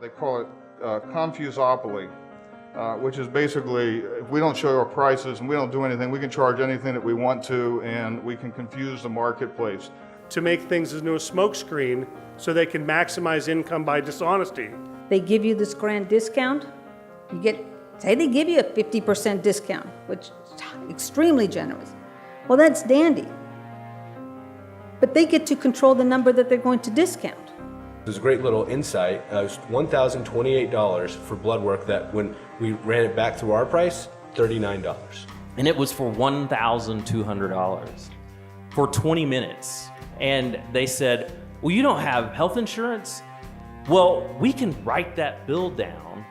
They call it confusopoly, which is basically if we don't show our prices and we don't do anything, we can charge anything that we want to, and we can confuse the marketplace. To make things into a smokescreen so they can maximize income by dishonesty. They give you this grand discount, say they give you a 50% discount, which is extremely generous. Well, that's dandy. But they get to control the number that they're going to discount. There's a great little insight. It was $1,028 for blood work that when we ran it back through our price, $39. And it was for $1,200 for 20 minutes. And they said, well, you don't have health insurance? Well, we can write that bill down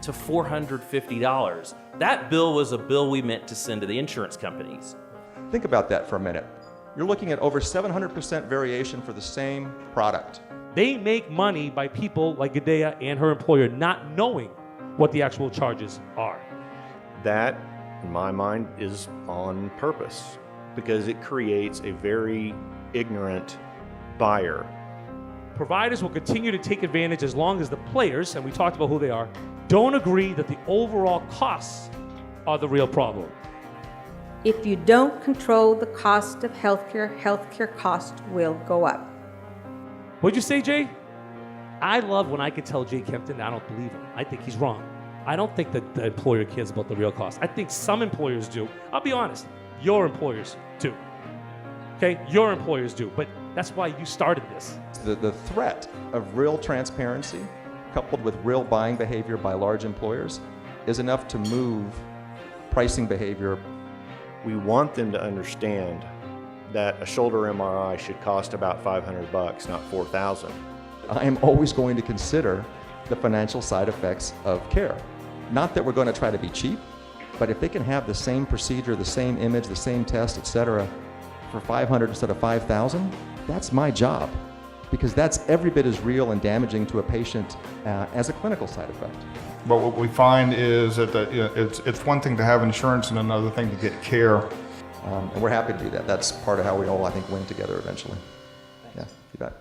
to $450. That bill was a bill we meant to send to the insurance companies. Think about that for a minute. You're looking at over 700% variation for the same product. They make money by people like Gadea and her employer not knowing what the actual charges are. That, in my mind, is on purpose because it creates a very ignorant buyer. Providers will continue to take advantage as long as the players, and we talked about who they are, don't agree that the overall costs are the real problem. If you don't control the cost of healthcare costs will go up. What'd you say, Jay? I love when I can tell Jay Kempton I don't believe him. I think he's wrong. I don't think that the employer cares about the real cost. I think some employers do. I'll be honest, your employers do. Okay, your employers do, but that's why you started this. The threat of real transparency coupled with real buying behavior by large employers is enough to move pricing behavior. We want them to understand that a shoulder MRI should cost about $500, not $4,000. I am always going to consider the financial side effects of care. Not that we're going to try to be cheap, but if they can have the same procedure, the same image, the same test, etc., for $500 instead of $5,000, that's my job, because that's every bit as real and damaging to a patient as a clinical side effect. But what we find is that it's one thing to have insurance and another thing to get care. And we're happy to do that. That's part of how we all, I think, win together eventually. Yeah, you bet.